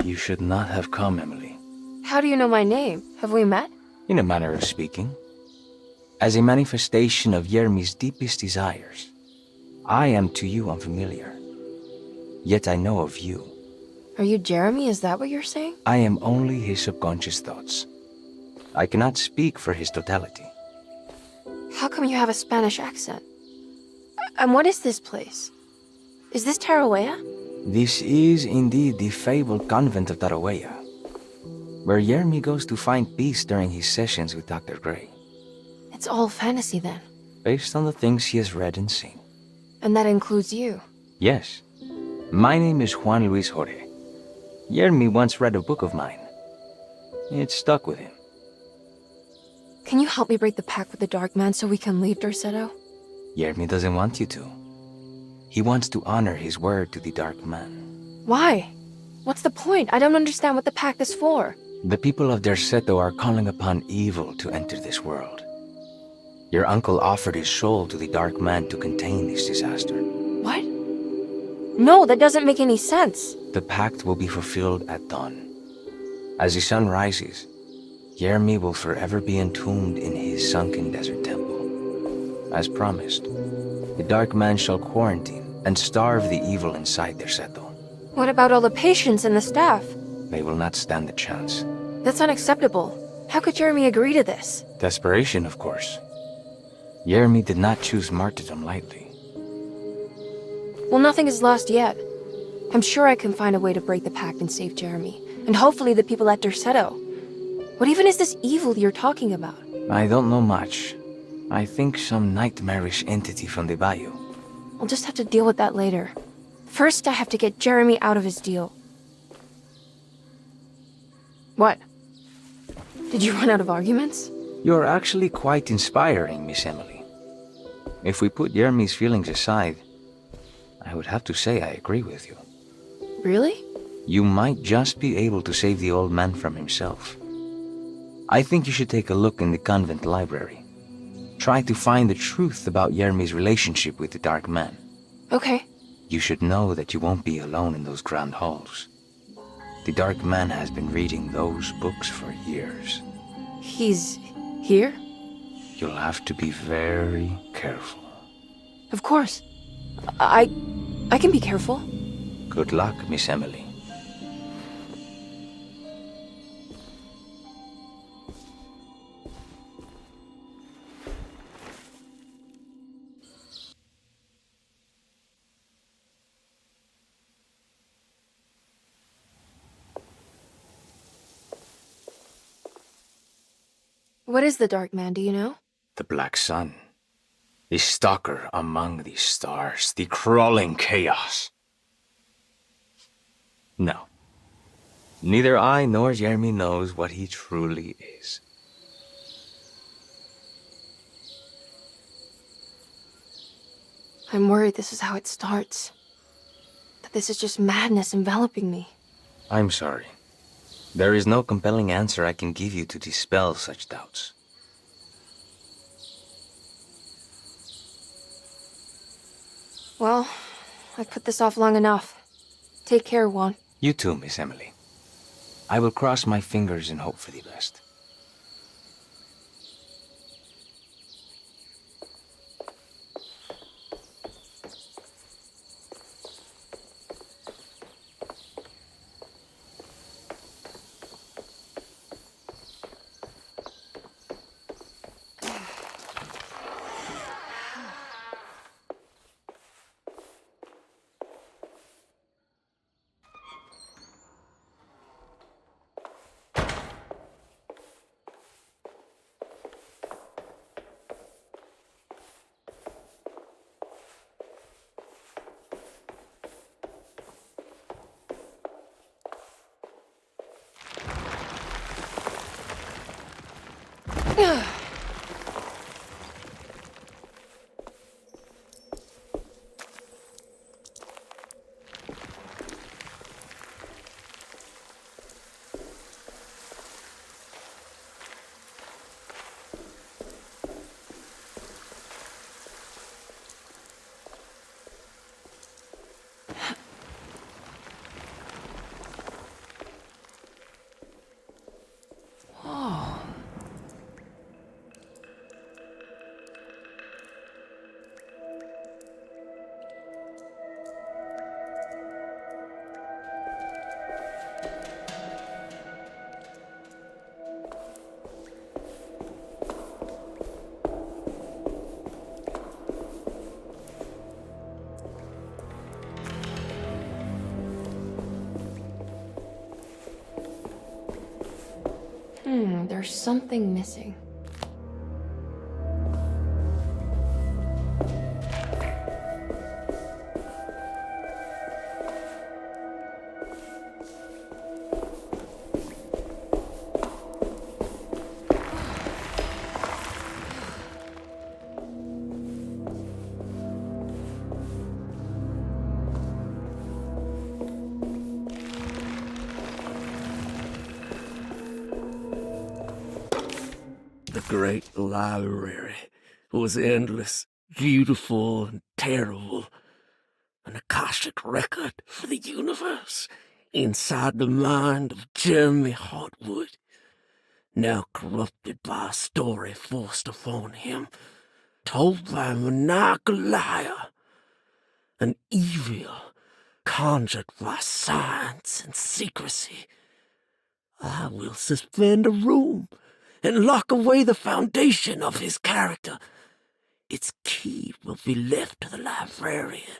You should not have come, Emily. How do you know my name? Have we met? In a manner of speaking. As a manifestation of Yermi's deepest desires, I am to you unfamiliar. Yet I know of you. Are you Jeremy? Is that what you're saying? I am only his subconscious thoughts. I cannot speak for his totality. How come you have a Spanish accent? And what is this place? Is this Tarawea? This is indeed the fabled convent of Tarawea, where Yermi goes to find peace during his sessions with Dr. Gray. It's all fantasy then. Based on the things he has read and seen. And that includes you. Yes. My name is Juan Luis Jorge. Yermi once read a book of mine. It stuck with him. Can you help me break the pact with the Dark Man so we can leave Derceto? Yermi doesn't want you to. He wants to honor his word to the Dark Man. Why? What's the point? I don't understand what the pact is for. The people of Derceto are calling upon evil to enter this world. Your uncle offered his soul to the Dark Man to contain this disaster. What? No, that doesn't make any sense. The pact will be fulfilled at dawn. As the sun rises, Yermi will forever be entombed in his sunken desert temple. As promised, the Dark Man shall quarantine and starve the evil inside Derceto. What about all the patients and the staff? They will not stand a chance. That's unacceptable. How could Jeremy agree to this? Desperation, of course. Yermi did not choose martyrdom lightly. Well, nothing is lost yet. I'm sure I can find a way to break the pact and save Jeremy. And hopefully the people at Derceto. What even is this evil you're talking about? I don't know much. I think some nightmarish entity from the bayou. I'll just have to deal with that later. First, I have to get Jeremy out of his deal. What? Did you run out of arguments? You're actually quite inspiring, Miss Emily. If we put Yermi's feelings aside, I would have to say I agree with you. Really? You might just be able to save the old man from himself. I think you should take a look in the convent library. Try to find the truth about Yermi's relationship with the Dark Man. Okay. You should know that you won't be alone in those grand halls. The Dark Man has been reading those books for years. He's here? You'll have to be very careful. Of course. I can be careful. Good luck, Miss Emily. What is the Dark Man, do you know? The Black Sun. The stalker among the stars. The crawling chaos. No. Neither I nor Jeremy knows what he truly is. I'm worried this is how it starts. That this is just madness enveloping me. I'm sorry. There is no compelling answer I can give you to dispel such doubts. Well, I've put this off long enough. Take care, Juan. You too, Miss Emily. I will cross my fingers and hope for the best. There's something missing. The great library was endless, beautiful, and terrible. An Akashic record for the universe inside the mind of Emily Hartwood, now corrupted by a story forced upon him, told by a maniacal liar, an evil conjured by science and secrecy. I will suspend a room and lock away the foundation of his character. Its key will be left to the librarian,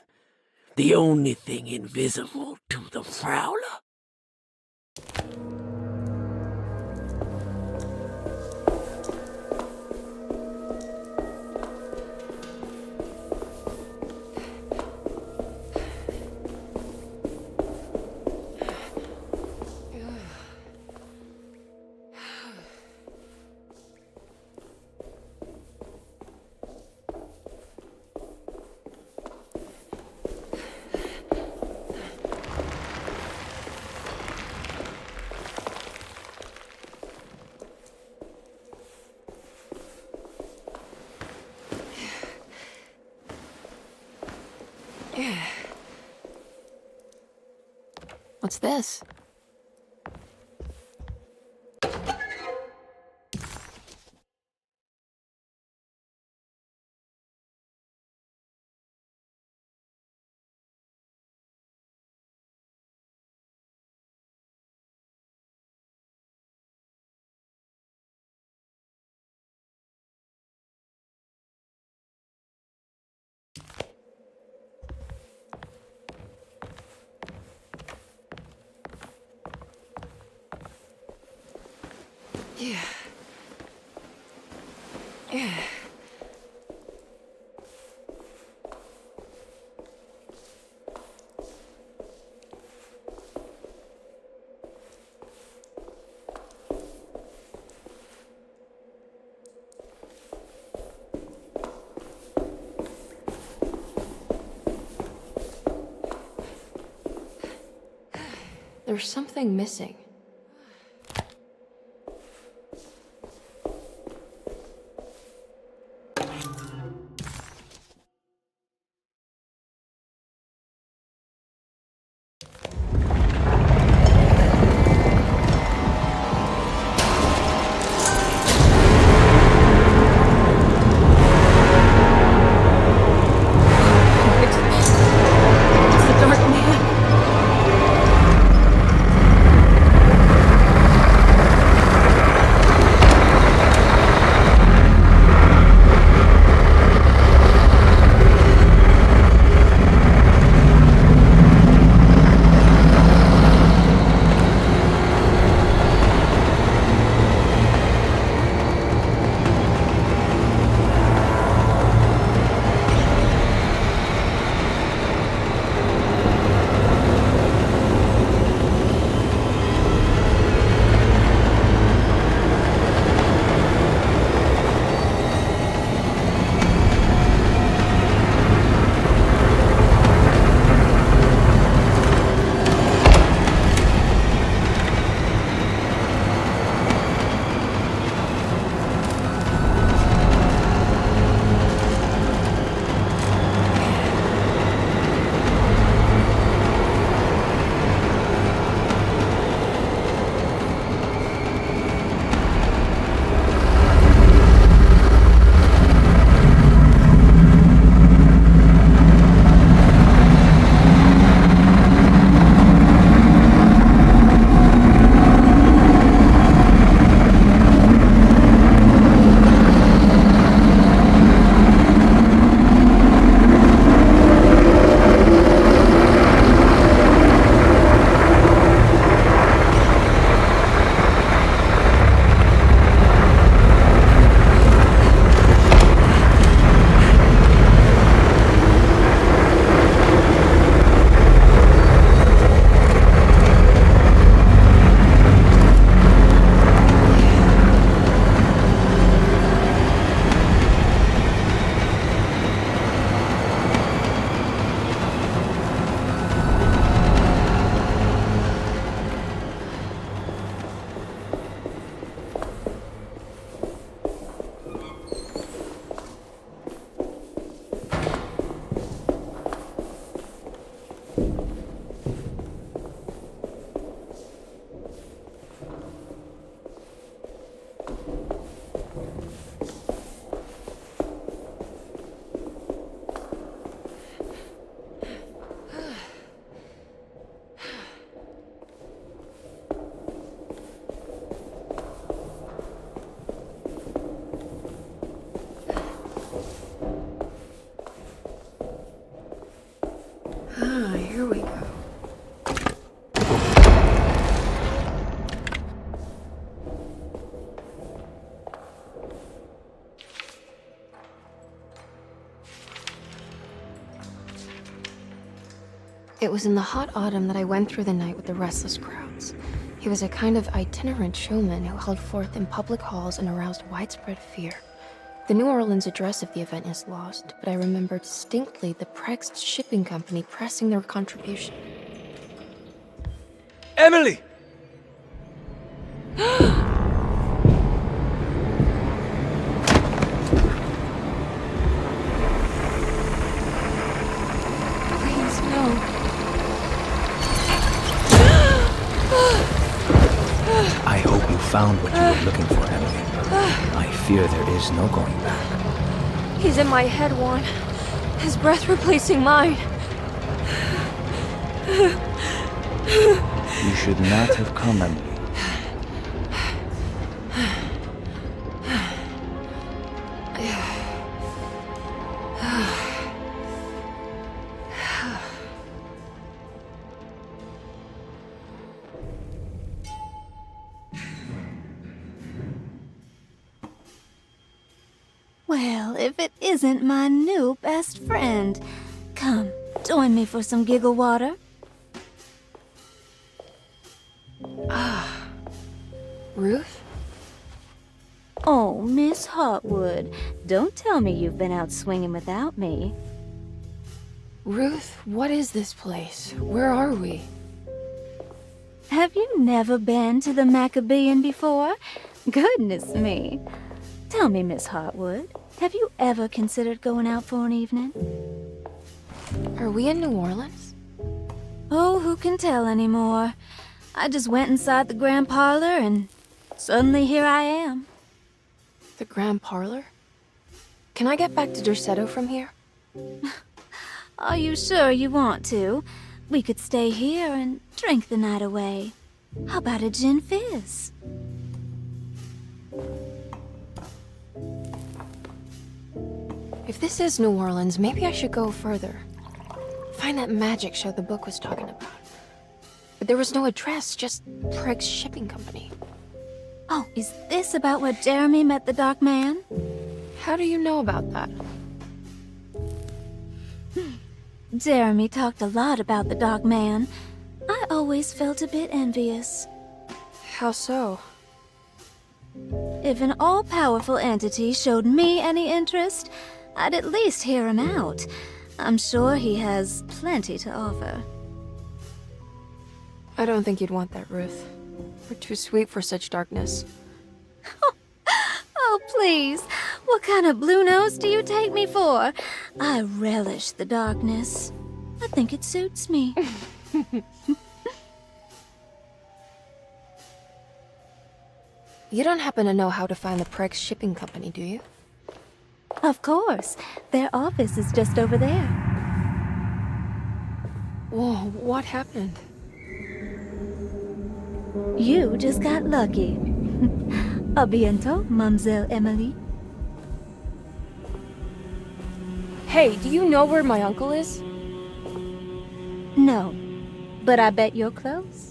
the only thing invisible to the prowler. What's this? Yeah. There's something missing. Here we go. It was in the hot autumn that I went through the night with the restless crowds. He was a kind of itinerant showman who held forth in public halls and aroused widespread fear. The New Orleans address of the event is lost, but I remember distinctly the Prext shipping company pressing their contribution. Emily! Please, no. I hope you found what you were looking for, Emily. I fear there is no going back. He's in my head, Juan. His breath replacing mine. You should not have come, Emily. Well, if it isn't my new best friend. Come, join me for some giggle water. Ruth? Oh, Miss Hartwood, don't tell me you've been out swinging without me. Ruth, what is this place? Where are we? Have you never been to the Maccabean before? Goodness me. Tell me, Miss Hartwood, have you ever considered going out for an evening? Are we in New Orleans? Oh, who can tell anymore? I just went inside the grand parlor and suddenly here I am. The Grand Parlor? Can I get back to Derceto from here? Are you sure you want to? We could stay here and drink the night away. How about a gin fizz? If this is New Orleans, maybe I should go further. Find that magic show the book was talking about. But there was no address, just Prext Shipping Company. Oh, is this about where Jeremy met the Dark Man? How do you know about that? Jeremy talked a lot about the Dark Man. I always felt a bit envious. How so? If an all-powerful entity showed me any interest, I'd at least hear him out. I'm sure he has plenty to offer. I don't think you'd want that, Ruth. We're too sweet for such darkness. Oh, please. What kind of blue nose do you take me for? I relish the darkness. I think it suits me. You don't happen to know how to find the Prext Shipping Company, do you? Of course. Their office is just over there. Whoa, what happened? You just got lucky. A bientôt, Mademoiselle Emily. Hey, do you know where my uncle is? No, but I bet you're close.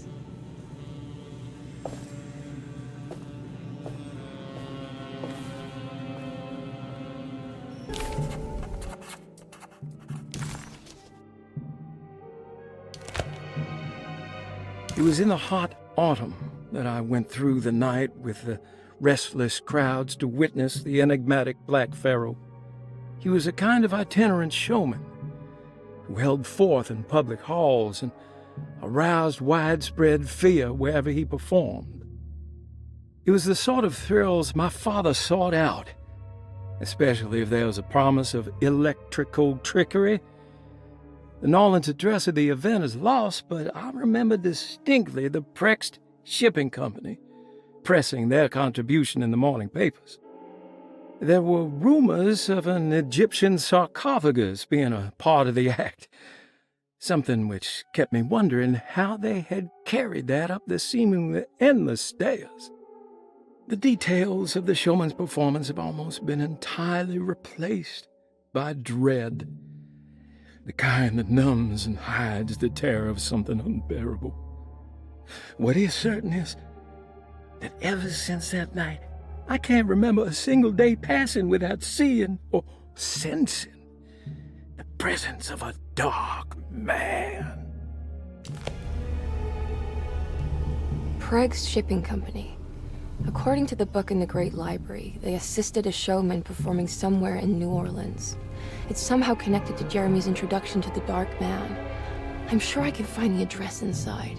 It was in the hot autumn that I went through the night with the restless crowds to witness the enigmatic Black Pharaoh. He was a kind of itinerant showman who held forth in public halls and aroused widespread fear wherever he performed. It was the sort of thrills my father sought out, especially if there was a promise of electrical trickery. The Nolan's address of the event is lost, but I remember distinctly the Prext Shipping Company pressing their contribution in the morning papers. There were rumors of an Egyptian sarcophagus being a part of the act, something which kept me wondering how they had carried that up the seemingly endless stairs. The details of the showman's performance have almost been entirely replaced by dread. The kind that numbs and hides the terror of something unbearable. What is certain is that ever since that night, I can't remember a single day passing without seeing or sensing the presence of a dark man. Craig's Shipping Company. According to the book in the Great Library, they assisted a showman performing somewhere in New Orleans. It's somehow connected to Jeremy's introduction to the Dark Man. I'm sure I can find the address inside.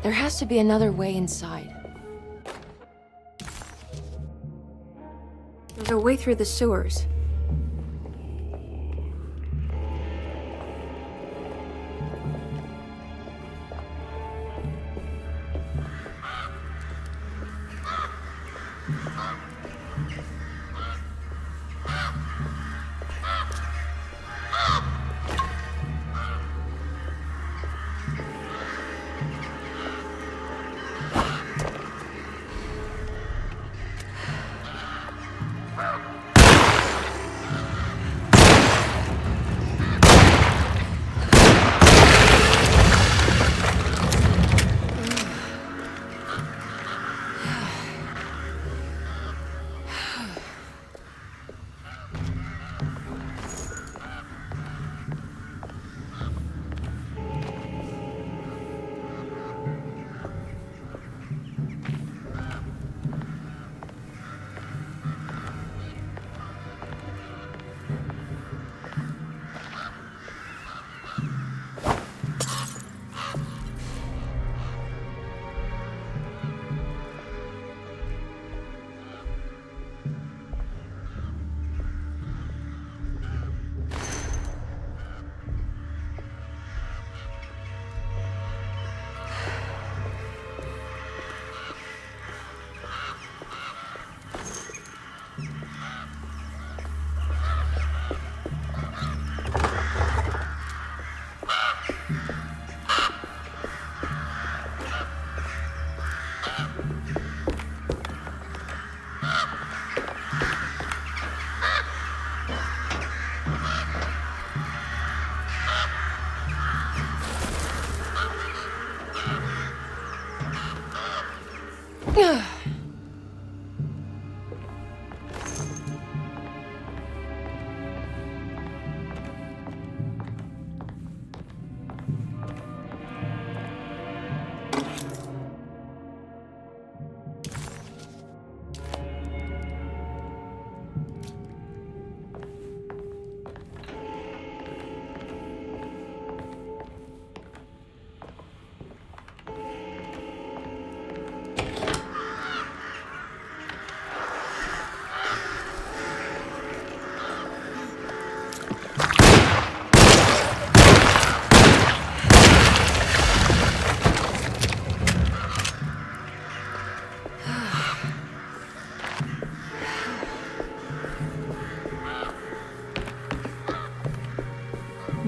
There has to be another way inside. There's a way through the sewers.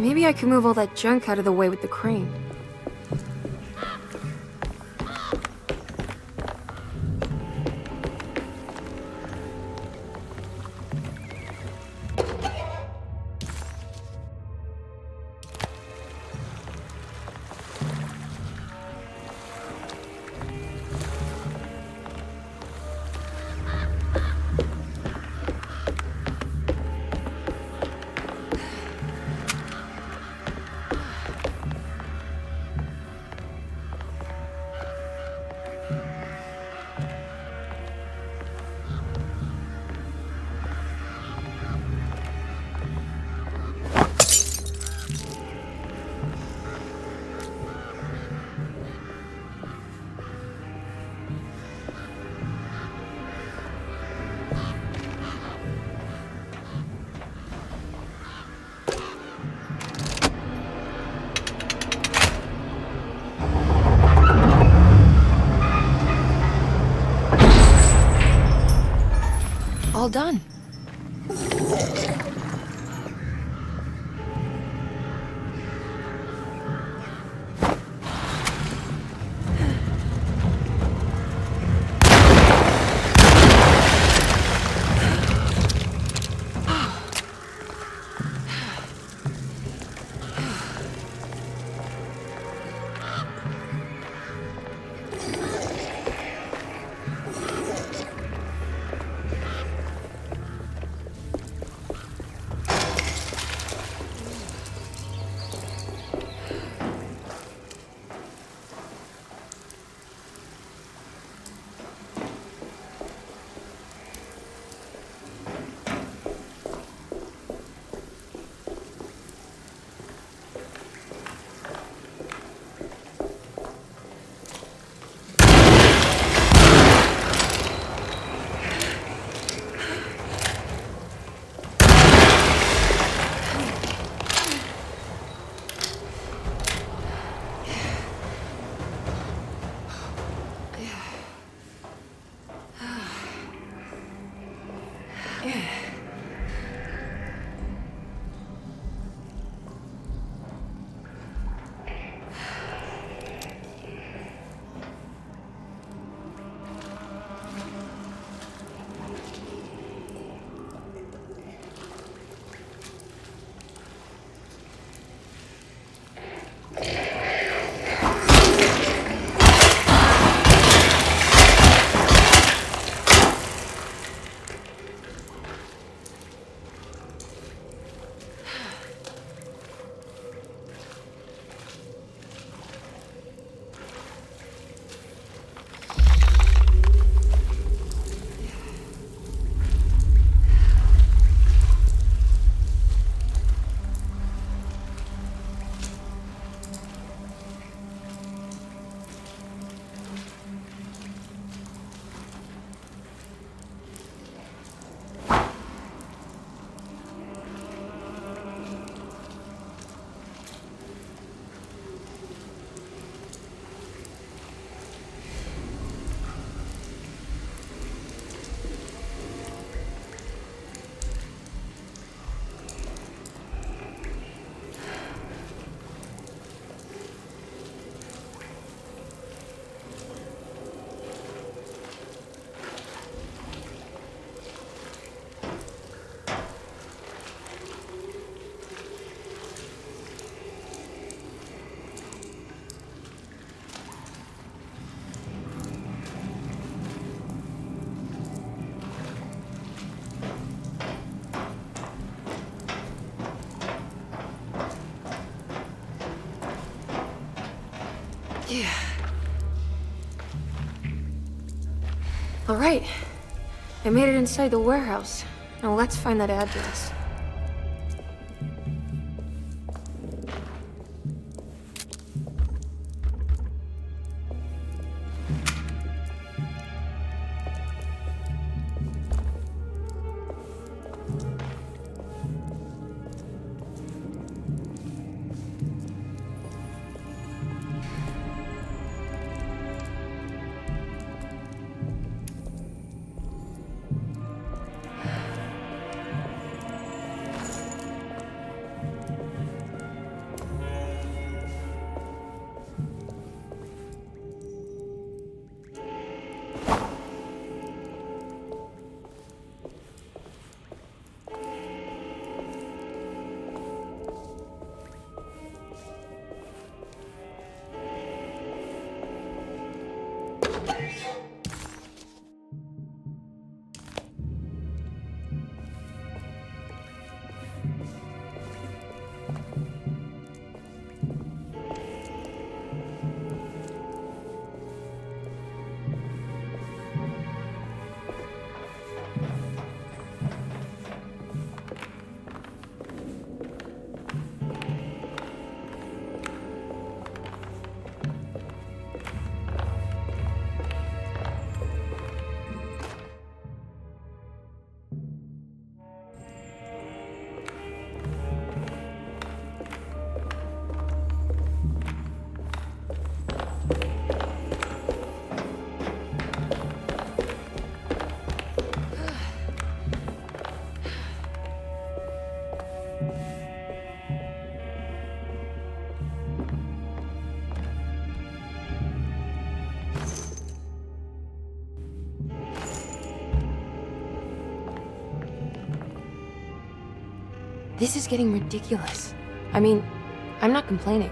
Maybe I can move all that junk out of the way with the crane. All done. Yeah. All right. I made it inside the warehouse. Now let's find that address. This is getting ridiculous. I mean, I'm not complaining.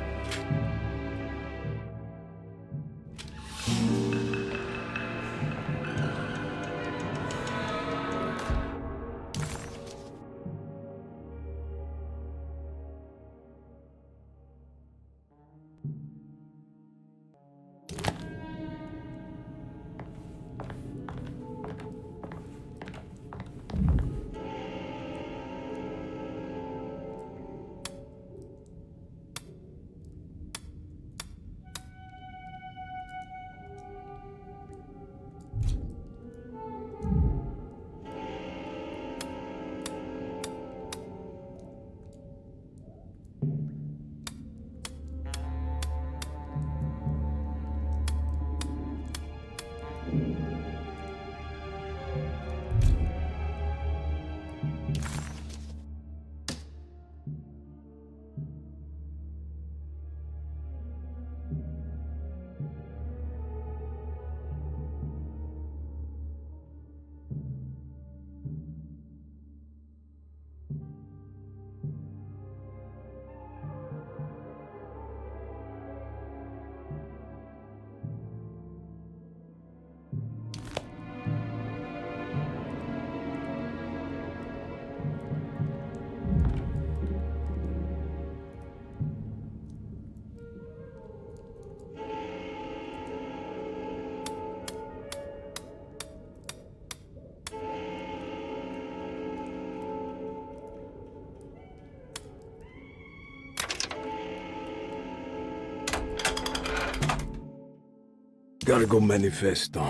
Gotta go manifesto.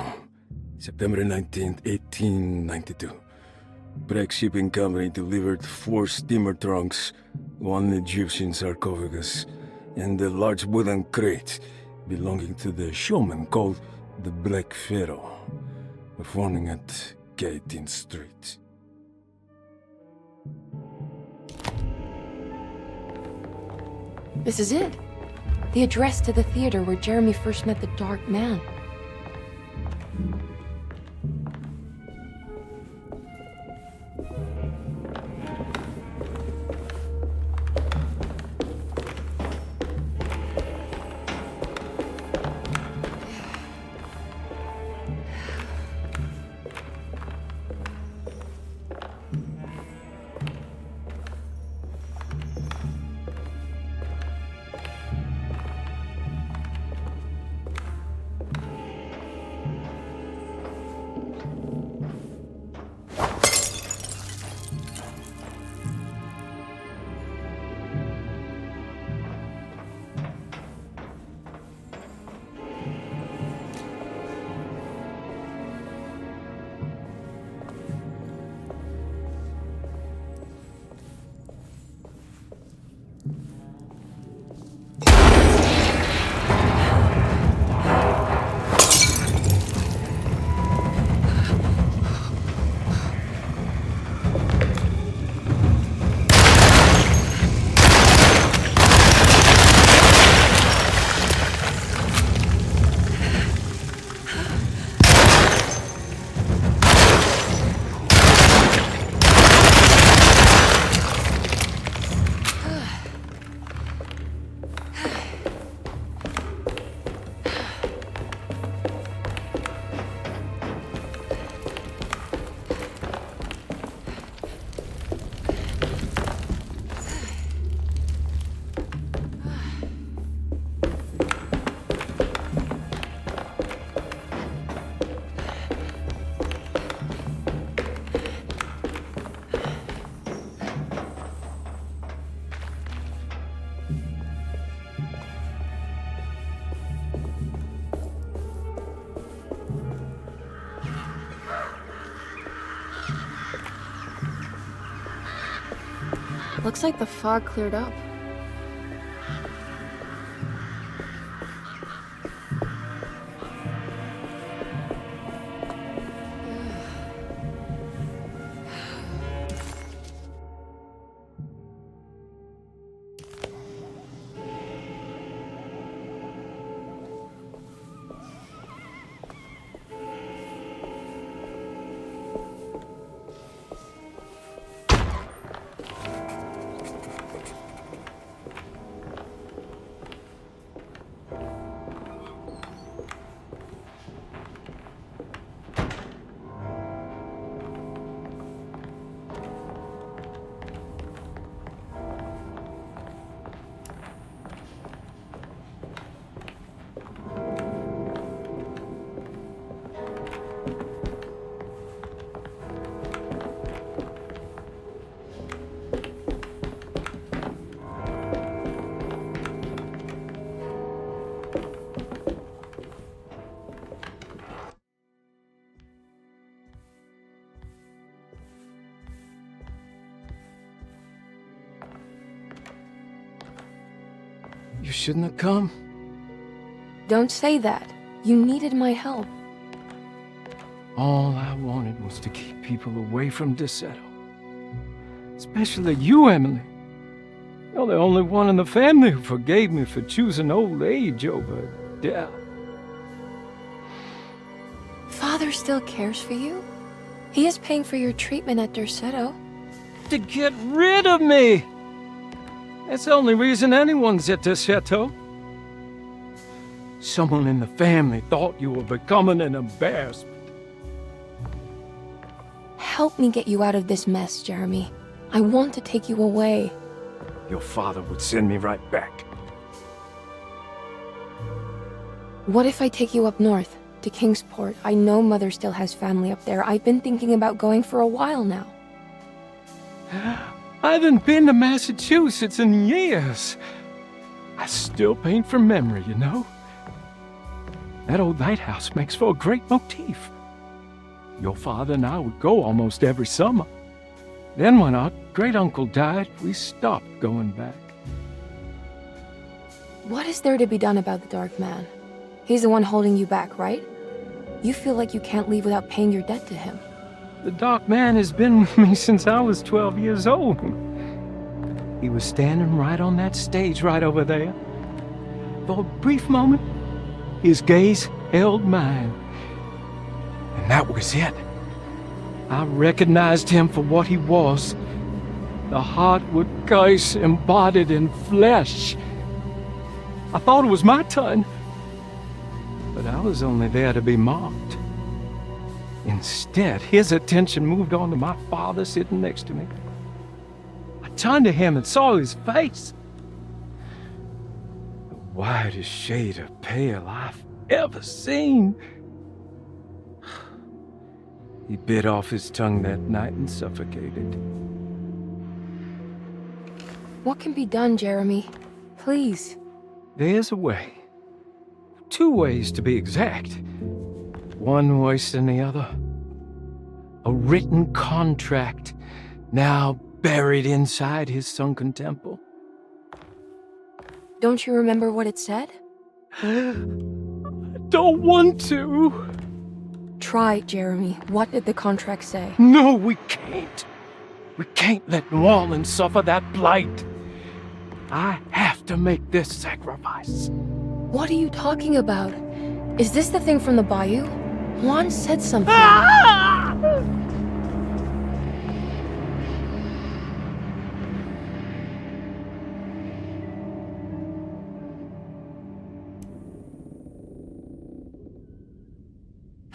September 19th, 1892. Breck Shipping Company delivered 4 steamer trunks, 1 Egyptian sarcophagus, and a large wooden crate belonging to the showman called the Black Pharaoh, performing at 18th Street. This is it. The address to the theater where Jeremy first met the Dark Man. Looks like the fog cleared up. shouldn't have come. Don't say that. You needed my help. All I wanted was to keep people away from Derceto. Especially you, Emily. You're the only one in the family who forgave me for choosing old age over death. Father still cares for you? He is paying for your treatment at Derceto. To get rid of me! That's the only reason anyone's at Derceto. Someone in the family thought you were becoming an embarrassment. Help me get you out of this mess, Jeremy. I want to take you away. Your father would send me right back. What if I take you up north, to Kingsport? I know Mother still has family up there. I've been thinking about going for a while now. I haven't been to Massachusetts in years. I still paint from memory, you know. That old lighthouse makes for a great motif. Your father and I would go almost every summer. Then when our great-uncle died, we stopped going back. What is there to be done about the Dark Man? He's the one holding you back, right? You feel like you can't leave without paying your debt to him. The Dark Man has been with me since I was 12 years old. He was standing right on that stage right over there. For a brief moment, his gaze held mine. And that was it. I recognized him for what he was. The Hartwood curse embodied in flesh. I thought it was my turn, but I was only there to be mocked. Instead, his attention moved on to my father sitting next to me. I turned to him and saw his face. The whitest shade of pale I've ever seen. He bit off his tongue that night and suffocated. What can be done, Jeremy? Please. There's a way. 2 ways to be exact. One worse than the other. A written contract now buried inside his sunken temple. Don't you remember what it said? I don't want to. Try, Jeremy. What did the contract say? No, we can't. We can't let New Orleans suffer that blight. I have to make this sacrifice. What are you talking about? Is this the thing from the bayou? Juan said something.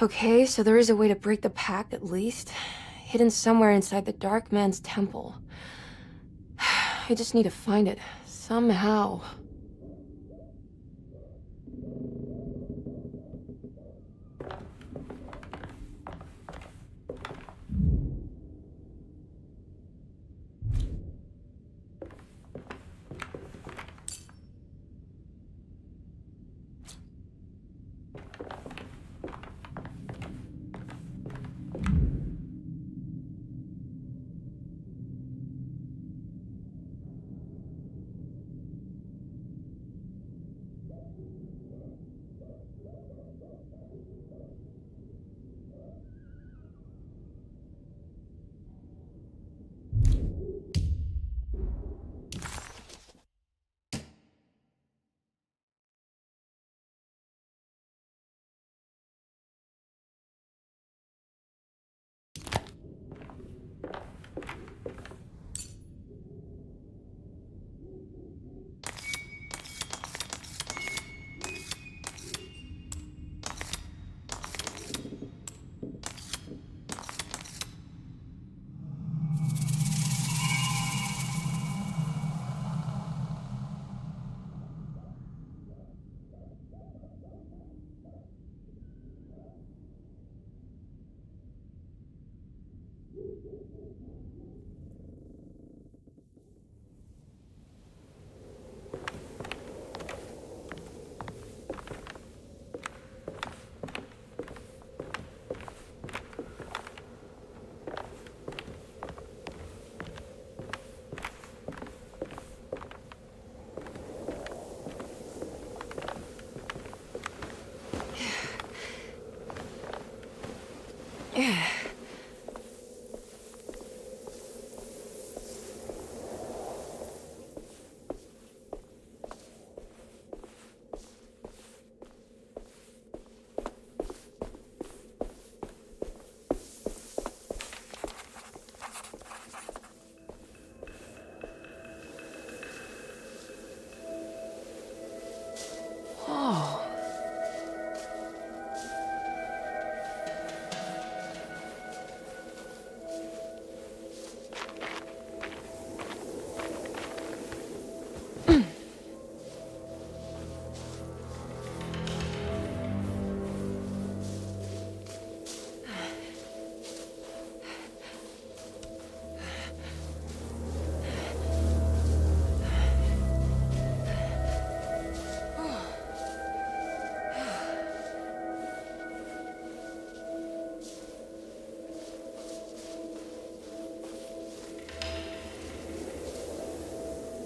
Okay, so there is a way to break the pact at least. Hidden somewhere inside the Dark Man's temple. I just need to find it, somehow.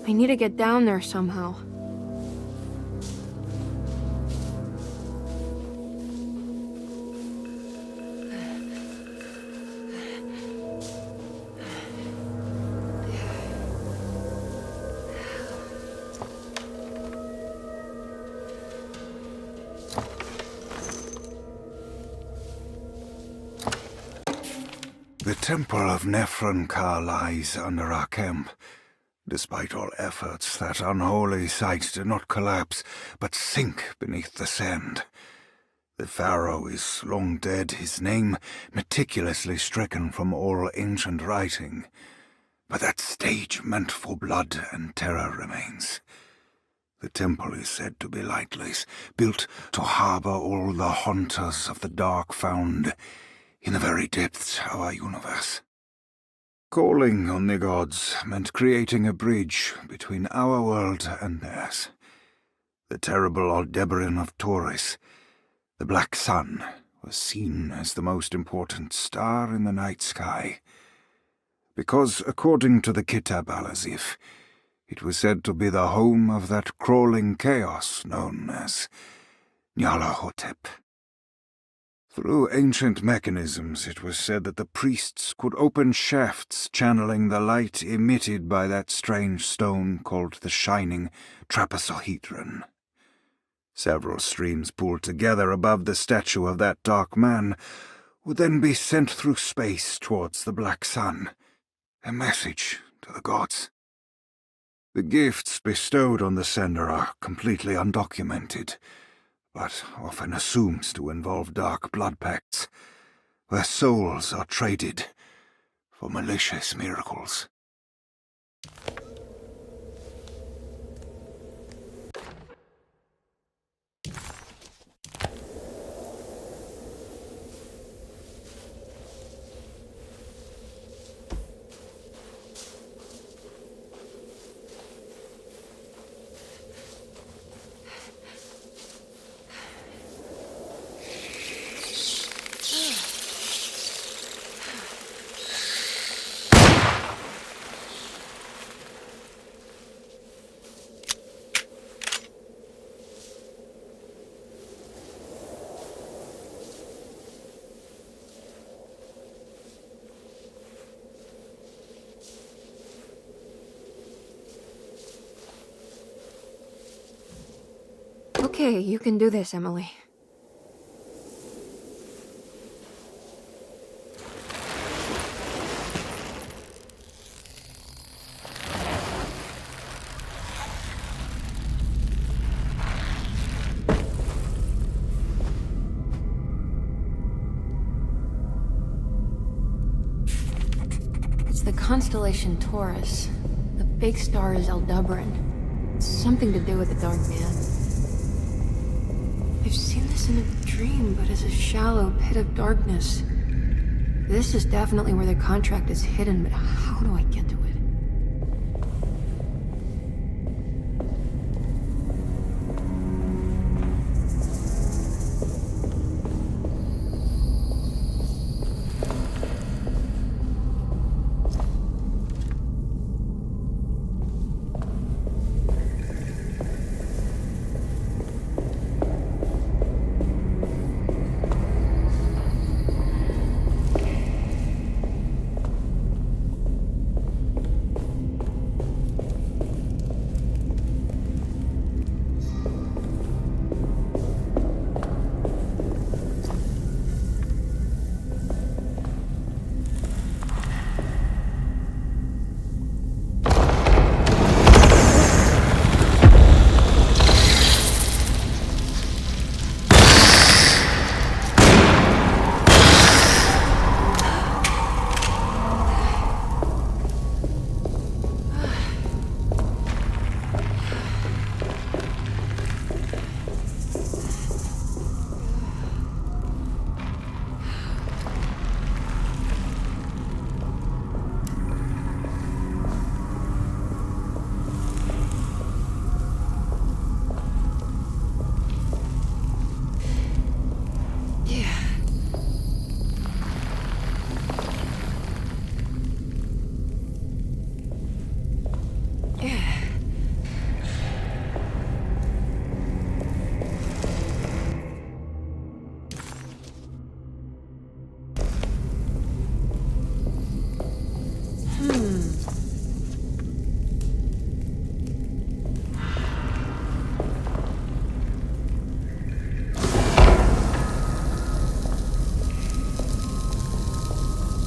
I need to get down there somehow. The temple of Nefrenka lies under our camp. Despite all efforts, that unholy site did not collapse, but sink beneath the sand. The pharaoh is long dead, his name meticulously stricken from all ancient writing. But that stage meant for blood and terror remains. The temple is said to be lightless, built to harbor all the haunters of the dark found in the very depths of our universe. Calling on the gods meant creating a bridge between our world and theirs. The terrible Aldebaran of Taurus, the Black Sun, was seen as the most important star in the night sky, because, according to the Kitab al-Azif, it was said to be the home of that crawling chaos known as Nyarlathotep. Through ancient mechanisms, it was said that the priests could open shafts channeling the light emitted by that strange stone called the Shining Trapezohedron. Several streams pooled together above the statue of that dark man would then be sent through space towards the Black Sun, a message to the gods. The gifts bestowed on the sender are completely undocumented, but often assumed to involve dark blood pacts, where souls are traded for malicious miracles. Okay, you can do this, Emily. It's the constellation Taurus. The big star is Aldebaran. It's something to do with the Dark Man. I've seen this in a dream, but as a shallow pit of darkness. This is definitely where the contract is hidden, but how do I get to it?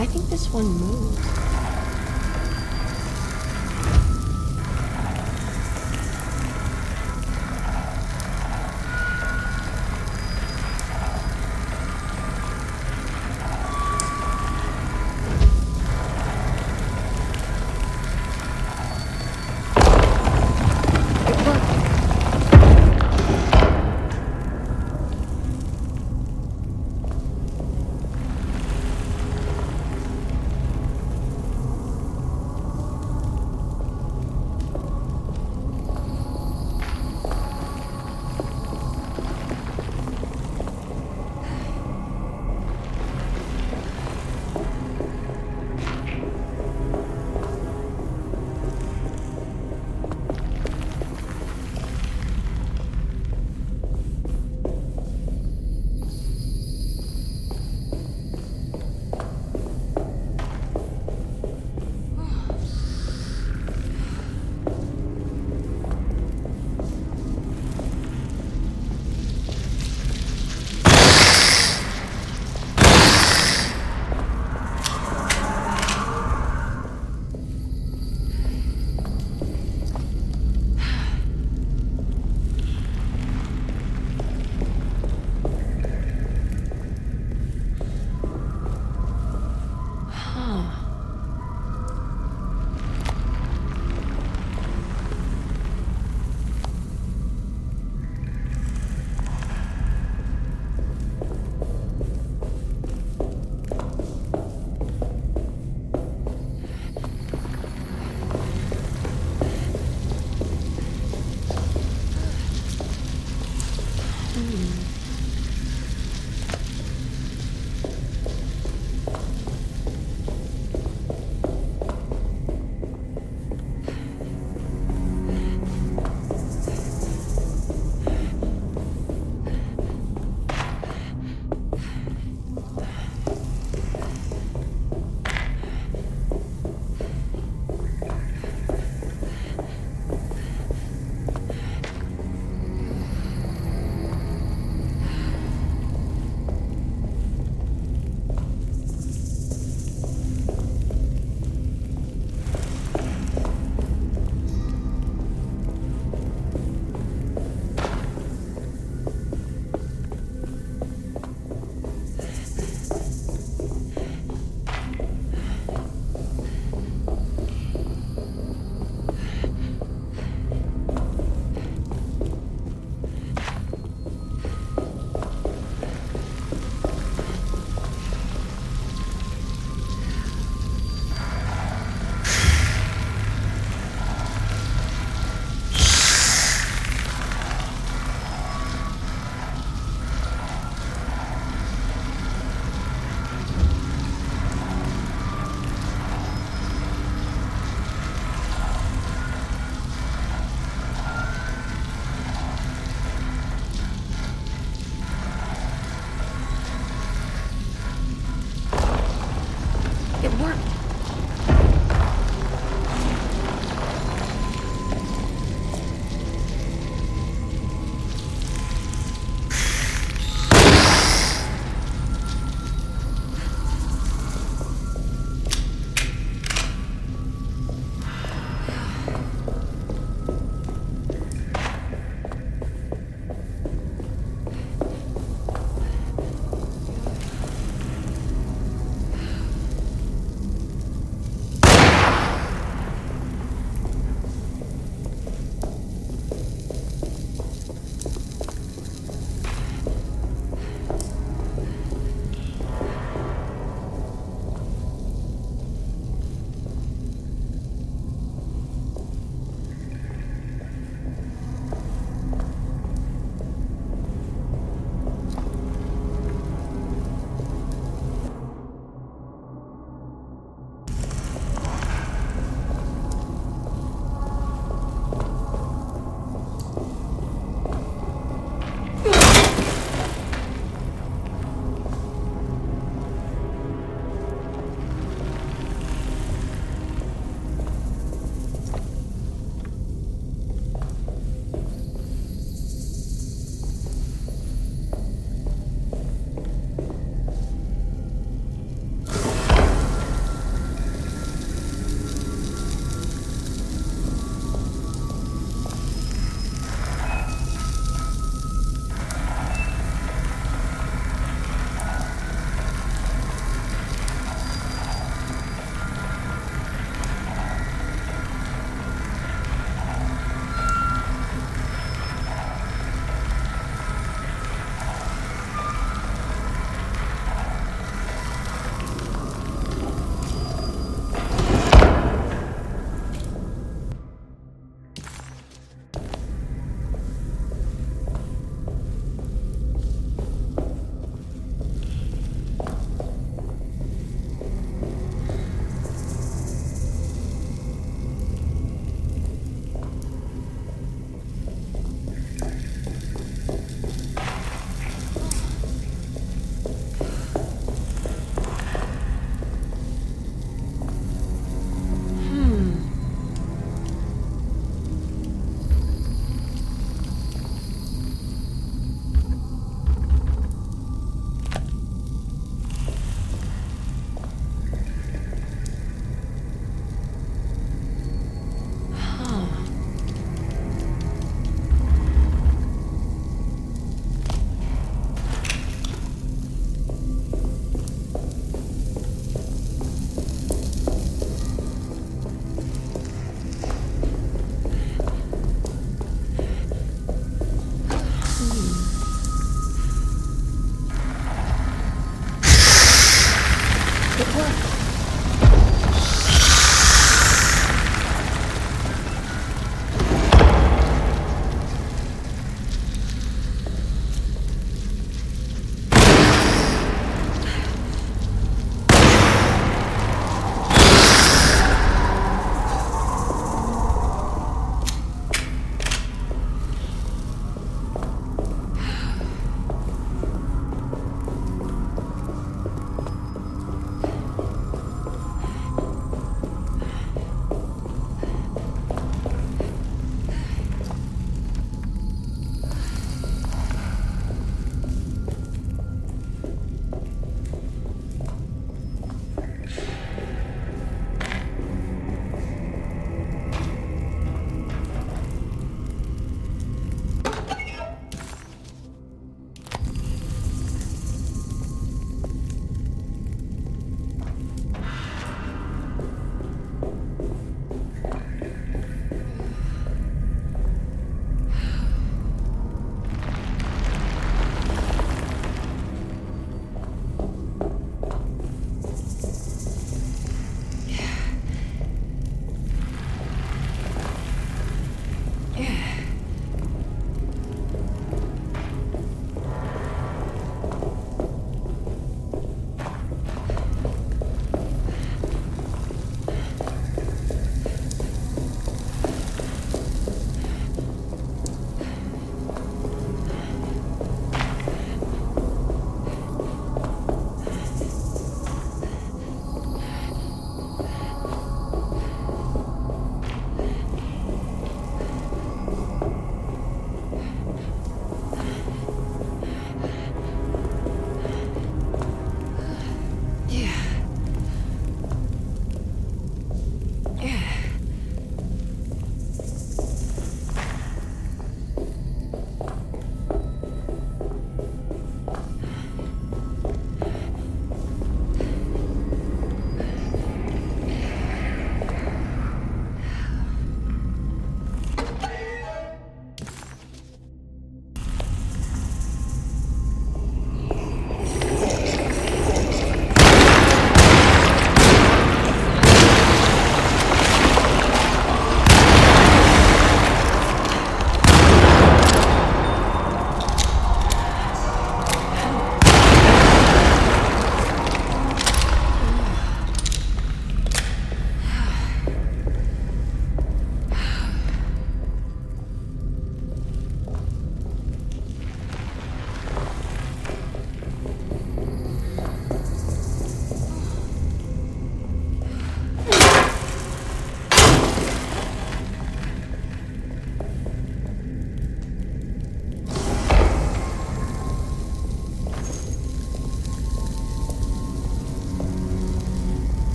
I think this one moves.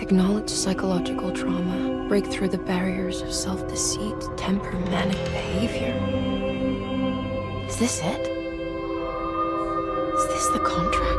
Acknowledge psychological trauma. Break through the barriers of self-deceit, temper, manic behavior. Is this it? Is this the contract?